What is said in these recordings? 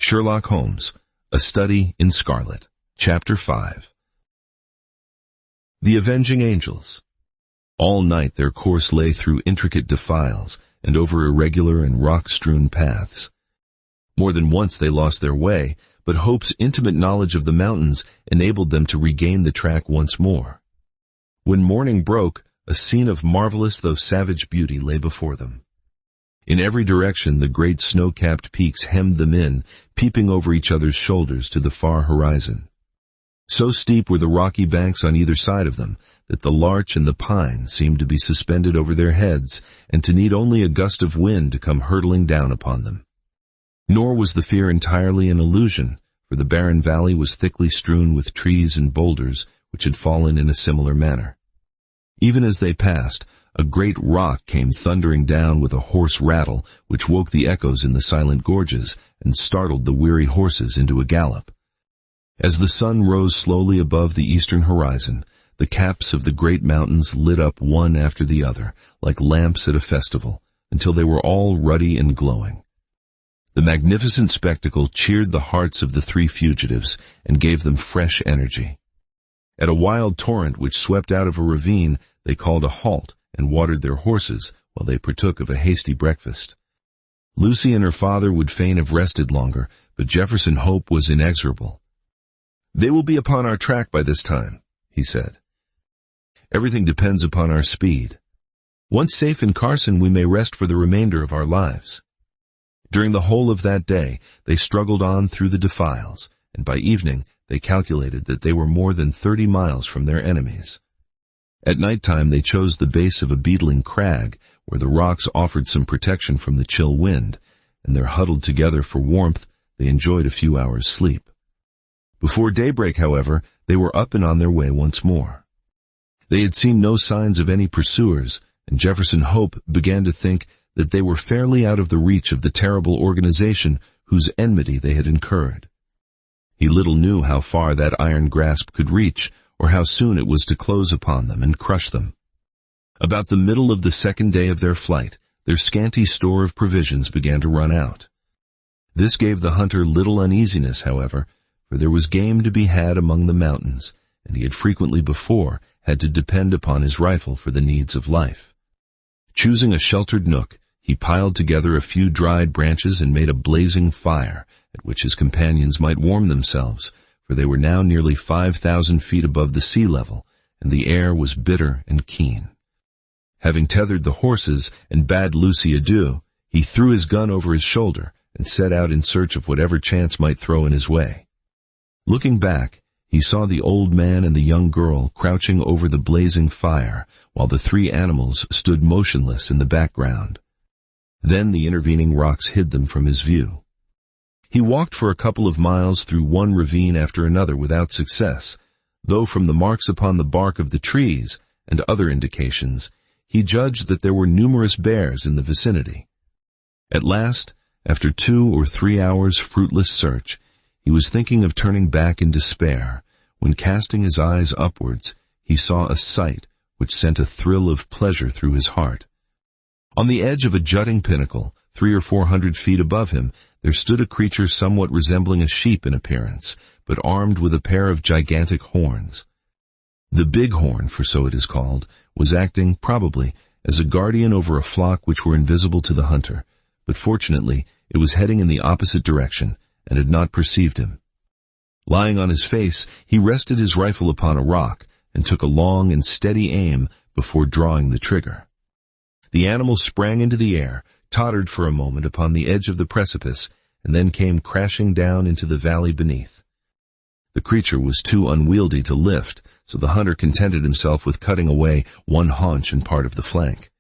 Sherlock Holmes, A Study in Scarlet, Chapter 5. The Avenging Angels. All night their course lay through intricate defiles and over irregular and rock-strewn paths. More than once they lost their way, but Hope's intimate knowledge of the mountains enabled them to regain the track once more. When morning broke, a scene of marvelous though savage beauty lay before them. In every direction the great snow-capped peaks hemmed them in, peeping over each other's shoulders to the far horizon. So steep were the rocky banks on either side of them that the larch and the pine seemed to be suspended over their heads and to need only a gust of wind to come hurtling down upon them. Nor was the fear entirely an illusion, for the barren valley was thickly strewn with trees and boulders which had fallen in a similar manner. Even as they passed, a great rock came thundering down with a hoarse rattle which woke the echoes in the silent gorges and startled the weary horses into a gallop. As the sun rose slowly above the eastern horizon, the caps of the great mountains lit up one after the other, like lamps at a festival, until they were all ruddy and glowing. The magnificent spectacle cheered the hearts of the three fugitives and gave them fresh energy. At a wild torrent which swept out of a ravine, they called a halt and watered their horses while they partook of a hasty breakfast. Lucy and her father would fain have rested longer, but Jefferson Hope was inexorable. "They will be upon our track by this time," he said. "Everything depends upon our speed. Once safe in Carson, we may rest for the remainder of our lives." During the whole of that day, they struggled on through the defiles, and by evening they calculated that they were more than 30 miles from their enemies. At night time they chose the base of a beetling crag, where the rocks offered some protection from the chill wind, and there huddled together for warmth they enjoyed a few hours' sleep. Before daybreak, however, they were up and on their way once more. They had seen no signs of any pursuers, and Jefferson Hope began to think that they were fairly out of the reach of the terrible organization whose enmity they had incurred. He little knew how far that iron grasp could reach, or how soon it was to close upon them and crush them. About the middle of the second day of their flight, their scanty store of provisions began to run out. This gave the hunter little uneasiness, however, for there was game to be had among the mountains, and he had frequently before had to depend upon his rifle for the needs of life. Choosing a sheltered nook, he piled together a few dried branches and made a blazing fire, at which his companions might warm themselves, for they were now nearly 5,000 feet above the sea level, and the air was bitter and keen. Having tethered the horses and bade Lucy adieu, he threw his gun over his shoulder and set out in search of whatever chance might throw in his way. Looking back, he saw the old man and the young girl crouching over the blazing fire, while the three animals stood motionless in the background. Then the intervening rocks hid them from his view. He walked for a couple of miles through one ravine after another without success, though from the marks upon the bark of the trees and other indications, he judged that there were numerous bears in the vicinity. At last, after 2 or 3 hours' fruitless search, he was thinking of turning back in despair, when casting his eyes upwards, he saw a sight which sent a thrill of pleasure through his heart. On the edge of a jutting pinnacle, 300 or 400 feet above him, there stood a creature somewhat resembling a sheep in appearance, but armed with a pair of gigantic horns. The bighorn, for so it is called, was acting, probably, as a guardian over a flock which were invisible to the hunter, but fortunately it was heading in the opposite direction, and had not perceived him. Lying on his face, he rested his rifle upon a rock, and took a long and steady aim before drawing the trigger. The animal sprang into the air, tottered for a moment upon the edge of the precipice, and then came crashing down into the valley beneath. The creature was too unwieldy to lift, so the hunter contented himself with cutting away one haunch and part of the flank.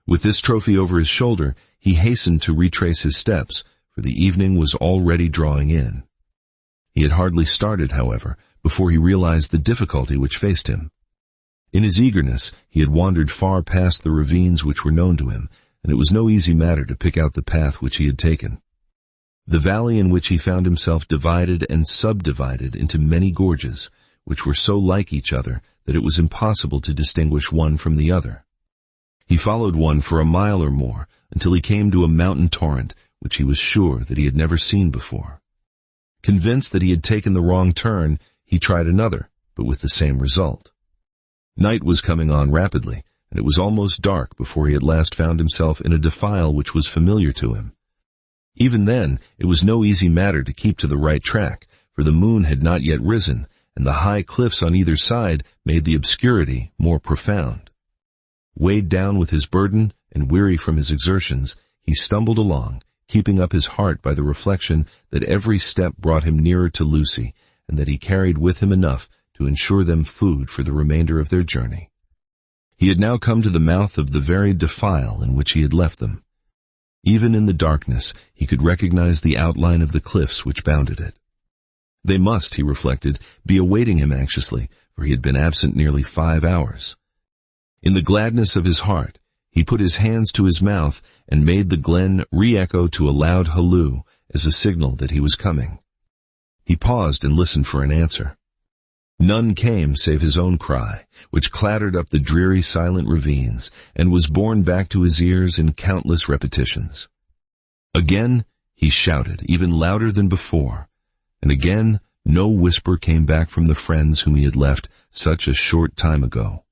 With this trophy over his shoulder, he hastened to retrace his steps, for the evening was already drawing in. He had hardly started, however, before he realized the difficulty which faced him. In his eagerness, he had wandered far past the ravines which were known to him, and it was no easy matter to pick out the path which he had taken. The valley in which he found himself divided and subdivided into many gorges, which were so like each other that it was impossible to distinguish one from the other. He followed one for a mile or more, until he came to a mountain torrent which he was sure that he had never seen before. Convinced that he had taken the wrong turn, he tried another, but with the same result. Night was coming on rapidly, and it was almost dark before he at last found himself in a defile which was familiar to him. Even then, it was no easy matter to keep to the right track, for the moon had not yet risen, and the high cliffs on either side made the obscurity more profound. Weighed down with his burden and weary from his exertions, he stumbled along, keeping up his heart by the reflection that every step brought him nearer to Lucy, and that he carried with him enough to ensure them food for the remainder of their journey. He had now come to the mouth of the very defile in which he had left them. Even in the darkness, he could recognize the outline of the cliffs which bounded it. They must, he reflected, be awaiting him anxiously, for he had been absent nearly 5 hours. In the gladness of his heart, he put his hands to his mouth and made the glen re-echo to a loud halloo as a signal that he was coming. He paused and listened for an answer. None came save his own cry, which clattered up the dreary silent ravines and was borne back to his ears in countless repetitions. Again he shouted, even louder than before, and again no whisper came back from the friends whom he had left such a short time ago.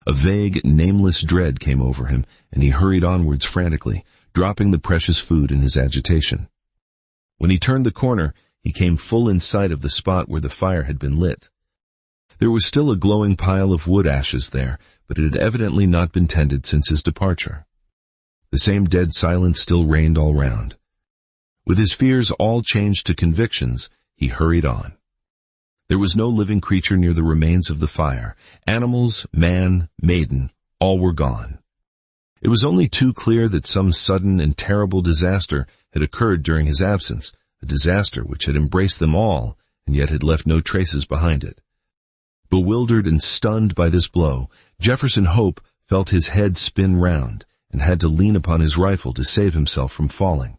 A vague, nameless dread came over him, and he hurried onwards frantically, dropping the precious food in his agitation. When he turned the corner, he came full in sight of the spot where the fire had been lit. There was still a glowing pile of wood ashes there, but it had evidently not been tended since his departure. The same dead silence still reigned all round. With his fears all changed to convictions, he hurried on. There was no living creature near the remains of the fire. Animals, man, maiden, all were gone. It was only too clear that some sudden and terrible disaster had occurred during his absence, a disaster which had embraced them all, and yet had left no traces behind it. Bewildered and stunned by this blow, Jefferson Hope felt his head spin round, and had to lean upon his rifle to save himself from falling.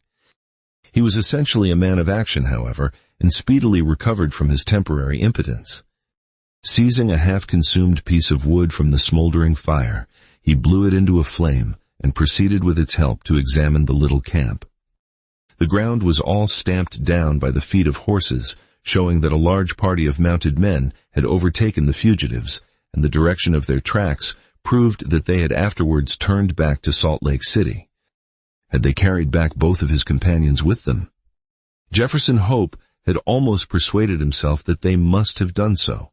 He was essentially a man of action, however, and speedily recovered from his temporary impotence. Seizing a half-consumed piece of wood from the smoldering fire, he blew it into a flame and proceeded with its help to examine the little camp. The ground was all stamped down by the feet of horses, showing that a large party of mounted men had overtaken the fugitives, and the direction of their tracks proved that they had afterwards turned back to Salt Lake City. Had they carried back both of his companions with them? Jefferson Hope had almost persuaded himself that they must have done so,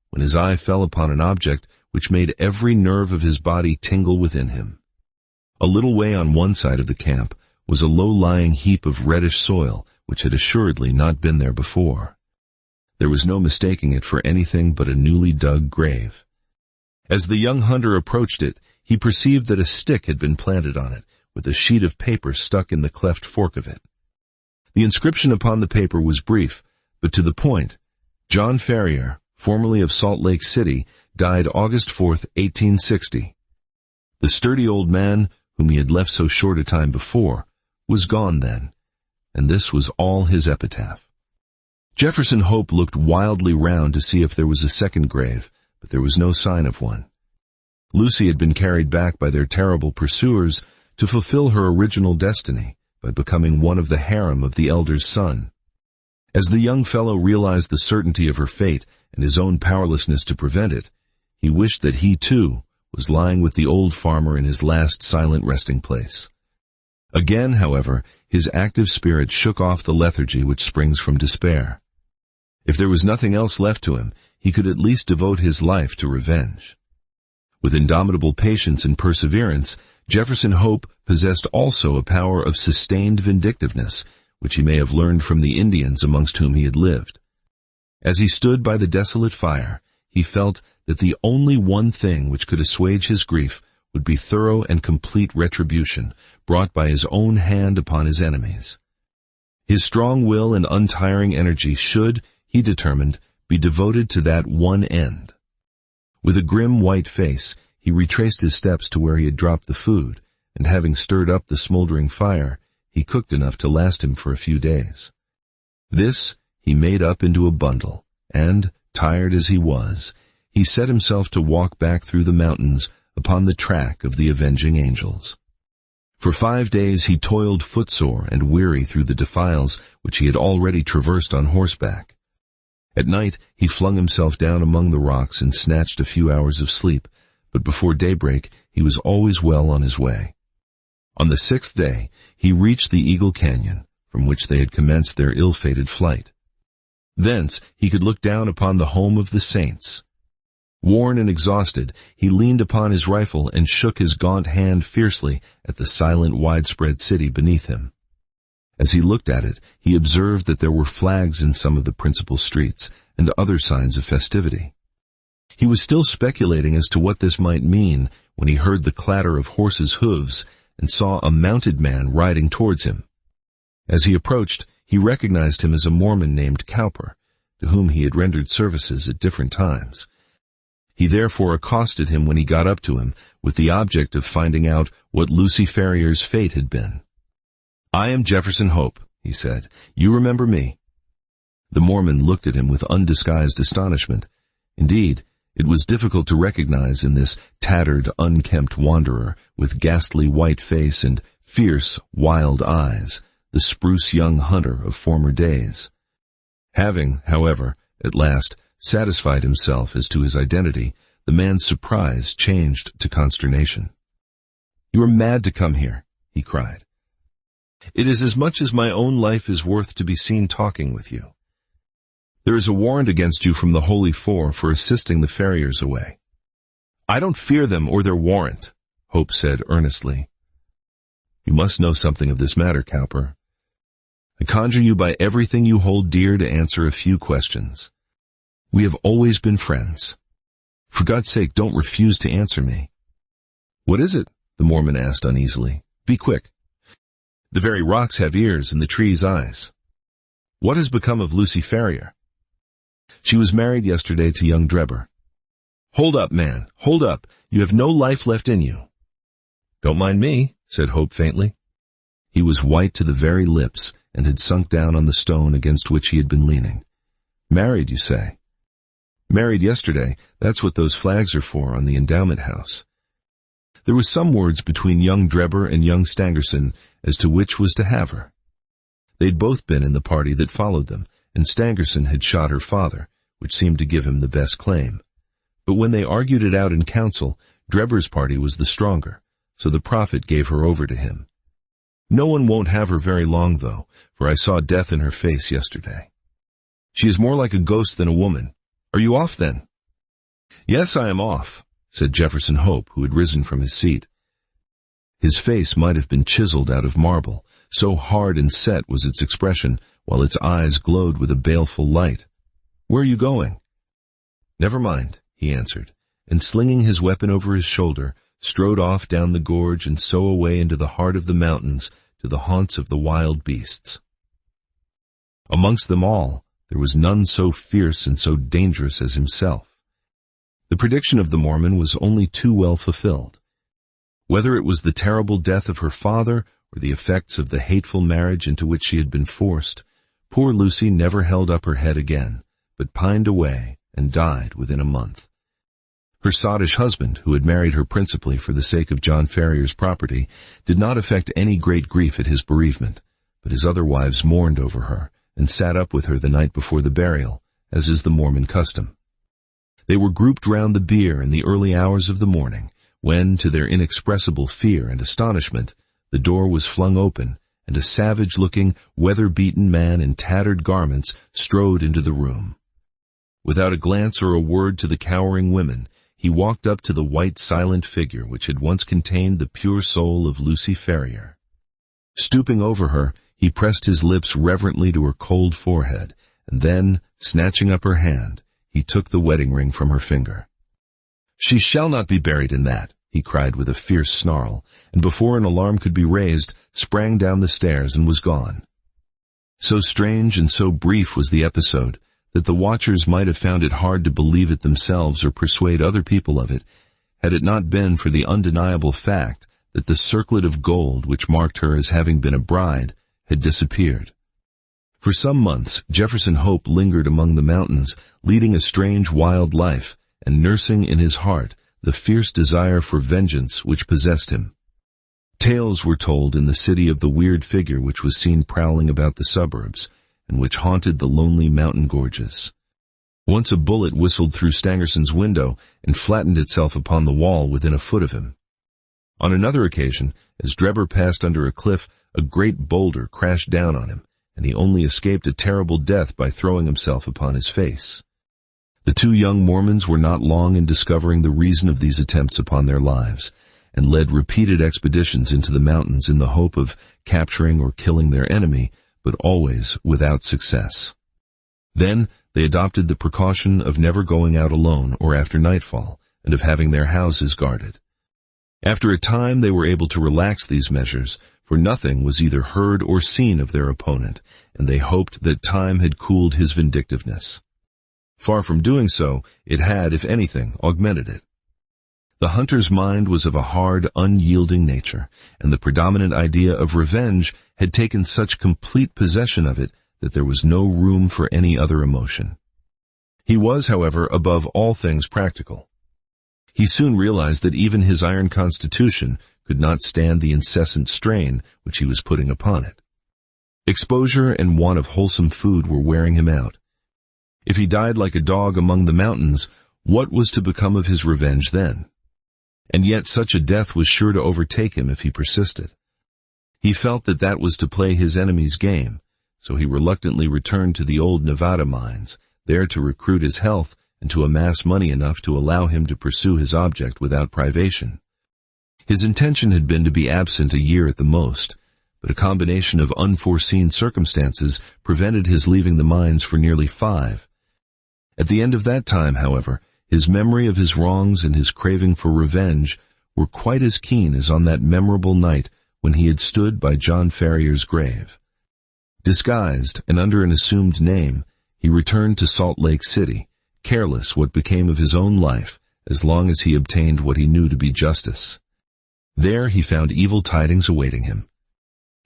when his eye fell upon an object which made every nerve of his body tingle within him. A little way on one side of the camp was a low-lying heap of reddish soil which had assuredly not been there before. There was no mistaking it for anything but a newly dug grave. As the young hunter approached it, he perceived that a stick had been planted on it, with a sheet of paper stuck in the cleft fork of it. The inscription upon the paper was brief, but to the point. John Ferrier, formerly of Salt Lake City, died August 4th, 1860. The sturdy old man, whom he had left so short a time before, was gone then, and this was all his epitaph. Jefferson Hope looked wildly round to see if there was a second grave, but there was no sign of one. Lucy had been carried back by their terrible pursuers to fulfill her original destiny by becoming one of the harem of the elder's son. As the young fellow realized the certainty of her fate and his own powerlessness to prevent it, he wished that he, too, was lying with the old farmer in his last silent resting place. Again, however, his active spirit shook off the lethargy which springs from despair. If there was nothing else left to him, he could at least devote his life to revenge. With indomitable patience and perseverance, Jefferson Hope possessed also a power of sustained vindictiveness, which he may have learned from the Indians amongst whom he had lived. As he stood by the desolate fire, he felt that the only one thing which could assuage his grief would be thorough and complete retribution, brought by his own hand upon his enemies. His strong will and untiring energy should, he determined, be devoted to that one end. With a grim white face, he retraced his steps to where he had dropped the food, and having stirred up the smoldering fire, he cooked enough to last him for a few days. This he made up into a bundle, and, tired as he was, he set himself to walk back through the mountains upon the track of the avenging angels. For 5 days he toiled footsore and weary through the defiles which he had already traversed on horseback. At night he flung himself down among the rocks and snatched a few hours of sleep, but before daybreak he was always well on his way. On the 6th day he reached the Eagle Canyon, from which they had commenced their ill-fated flight. Thence he could look down upon the home of the saints. Worn and exhausted, he leaned upon his rifle and shook his gaunt hand fiercely at the silent, widespread city beneath him. As he looked at it, he observed that there were flags in some of the principal streets and other signs of festivity. He was still speculating as to what this might mean when he heard the clatter of horses' hooves and saw a mounted man riding towards him. As he approached, he recognized him as a Mormon named Cowper, to whom he had rendered services at different times. He therefore accosted him when he got up to him, with the object of finding out what Lucy Ferrier's fate had been. "I am Jefferson Hope," he said. "You remember me?" The Mormon looked at him with undisguised astonishment. Indeed, it was difficult to recognize in this tattered, unkempt wanderer, with ghastly white face and fierce, wild eyes, the spruce young hunter of former days. Having, however, at last satisfied himself as to his identity, the man's surprise changed to consternation. "You are mad to come here," he cried. "It is as much as my own life is worth to be seen talking with you. There is a warrant against you from the Holy Four for assisting the Ferriers away." "I don't fear them or their warrant," Hope said earnestly. "You must know something of this matter, Cowper. I conjure you by everything you hold dear to answer a few questions. We have always been friends. For God's sake, don't refuse to answer me." "What is it?" the Mormon asked uneasily. "Be quick." "The very rocks have ears and the trees eyes." "What has become of Lucy Ferrier?" "She was married yesterday to young Drebber." "Hold up, man, hold up. You have no life left in you." "Don't mind me," said Hope faintly. He was white to the very lips and had sunk down on the stone against which he had been leaning. "Married, you say?" "Married yesterday. That's what those flags are for on the endowment house." There was some words between young Drebber and young Stangerson as to which was to have her. They'd both been in the party that followed them, and Stangerson had shot her father, which seemed to give him the best claim. But when they argued it out in council, Drebber's party was the stronger, so the prophet gave her over to him. No one won't have her very long, though, for I saw death in her face yesterday. She is more like a ghost than a woman. Are you off, then?" "Yes, I am off," said Jefferson Hope, who had risen from his seat. His face might have been chiseled out of marble, so hard and set was its expression, while its eyes glowed with a baleful light. "Where are you going?" "Never mind," he answered, and slinging his weapon over his shoulder, strode off down the gorge and so away into the heart of the mountains to the haunts of the wild beasts. Amongst them all, there was none so fierce and so dangerous as himself. The prediction of the Mormon was only too well fulfilled. Whether it was the terrible death of her father or the effects of the hateful marriage into which she had been forced, poor Lucy never held up her head again, but pined away and died within a month. Her sottish husband, who had married her principally for the sake of John Ferrier's property, did not affect any great grief at his bereavement, but his other wives mourned over her and sat up with her the night before the burial, as is the Mormon custom. They were grouped round the bier in the early hours of the morning, when, to their inexpressible fear and astonishment, the door was flung open, and a savage-looking, weather-beaten man in tattered garments strode into the room. Without a glance or a word to the cowering women, he walked up to the white, silent figure which had once contained the pure soul of Lucy Ferrier. Stooping over her, he pressed his lips reverently to her cold forehead, and then, snatching up her hand, he took the wedding ring from her finger. "She shall not be buried in that," he cried with a fierce snarl, and before an alarm could be raised, sprang down the stairs and was gone. So strange and so brief was the episode that the watchers might have found it hard to believe it themselves or persuade other people of it, had it not been for the undeniable fact that the circlet of gold which marked her as having been a bride had disappeared. For some months Jefferson Hope lingered among the mountains, leading a strange wild life, and nursing in his heart the fierce desire for vengeance which possessed him. Tales were told in the city of the weird figure which was seen prowling about the suburbs, and which haunted the lonely mountain gorges. Once a bullet whistled through Stangerson's window and flattened itself upon the wall within a foot of him. On another occasion, as Drebber passed under a cliff, a great boulder crashed down on him, and he only escaped a terrible death by throwing himself upon his face. The two young Mormons were not long in discovering the reason of these attempts upon their lives, and led repeated expeditions into the mountains in the hope of capturing or killing their enemy, but always without success. Then they adopted the precaution of never going out alone or after nightfall, and of having their houses guarded. After a time they were able to relax these measures, for nothing was either heard or seen of their opponent, and they hoped that time had cooled his vindictiveness. Far from doing so, it had, if anything, augmented it. The hunter's mind was of a hard, unyielding nature, and the predominant idea of revenge had taken such complete possession of it that there was no room for any other emotion. He was, however, above all things practical. He soon realized that even his iron constitution could not stand the incessant strain which he was putting upon it. Exposure and want of wholesome food were wearing him out. If he died like a dog among the mountains, what was to become of his revenge then? And yet such a death was sure to overtake him if he persisted. He felt that that was to play his enemy's game, so he reluctantly returned to the old Nevada mines, there to recruit his health and to amass money enough to allow him to pursue his object without privation. His intention had been to be absent a year at the most, but a combination of unforeseen circumstances prevented his leaving the mines for nearly 5. At the end of that time, however, his memory of his wrongs and his craving for revenge were quite as keen as on that memorable night when he had stood by John Ferrier's grave. Disguised and under an assumed name, he returned to Salt Lake City, careless what became of his own life as long as he obtained what he knew to be justice. There he found evil tidings awaiting him.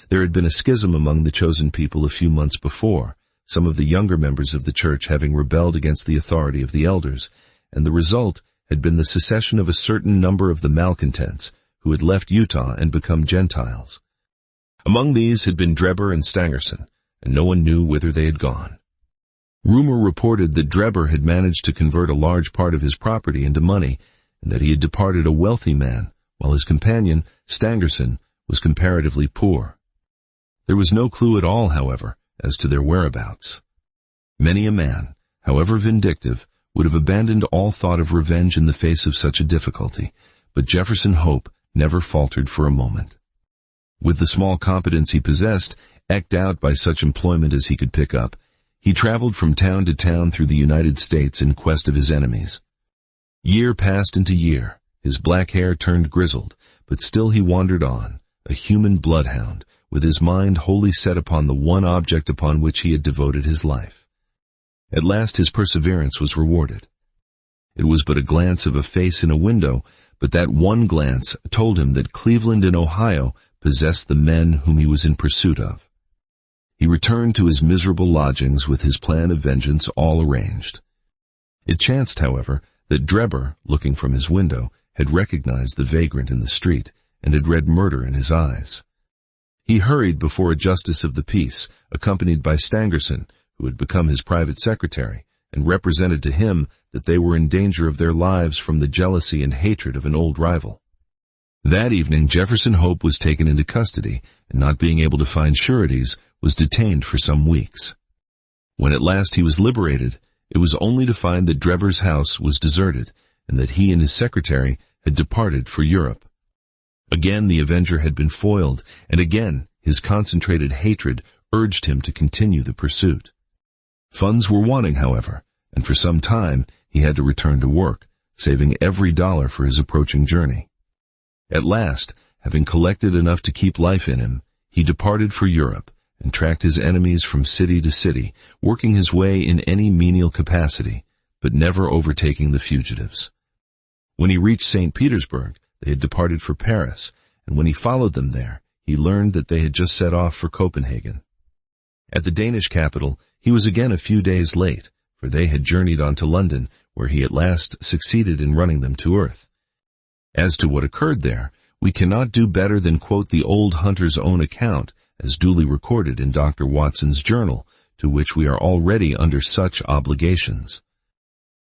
There had been a schism among the chosen people a few months before, some of the younger members of the church having rebelled against the authority of the elders, and the result had been the secession of a certain number of the malcontents who had left Utah and become Gentiles. Among these had been Drebber and Stangerson, and no one knew whither they had gone. Rumor reported that Drebber had managed to convert a large part of his property into money, and that he had departed a wealthy man, while his companion, Stangerson, was comparatively poor. There was no clue at all, however, as to their whereabouts. Many a man, however vindictive, would have abandoned all thought of revenge in the face of such a difficulty, but Jefferson Hope never faltered for a moment. With the small competence he possessed, eked out by such employment as he could pick up, he traveled from town to town through the United States in quest of his enemies. Year passed into year, his black hair turned grizzled, but still he wandered on, a human bloodhound, with his mind wholly set upon the one object upon which he had devoted his life. At last his perseverance was rewarded. It was but a glance of a face in a window, but that one glance told him that Cleveland and Ohio possessed the men whom he was in pursuit of. He returned to his miserable lodgings with his plan of vengeance all arranged. It chanced, however, that Drebber, looking from his window, had recognized the vagrant in the street, and had read murder in his eyes. He hurried before a justice of the peace, accompanied by Stangerson, who had become his private secretary, and represented to him that they were in danger of their lives from the jealousy and hatred of an old rival. That evening Jefferson Hope was taken into custody, and not being able to find sureties, was detained for some weeks. When at last he was liberated, it was only to find that Drebber's house was deserted, and that he and his secretary had departed for Europe. Again the avenger had been foiled, and again his concentrated hatred urged him to continue the pursuit. Funds were wanting, however, and for some time he had to return to work, saving every dollar for his approaching journey. At last, having collected enough to keep life in him, he departed for Europe and tracked his enemies from city to city, working his way in any menial capacity, but never overtaking the fugitives. When he reached St. Petersburg, they had departed for Paris, and when he followed them there, he learned that they had just set off for Copenhagen. At the Danish capital, he was again a few days late, for they had journeyed on to London, where he at last succeeded in running them to earth. As to what occurred there, We cannot do better than quote the old hunter's own account, as duly recorded in Dr. Watson's journal, to which we are already under such obligations.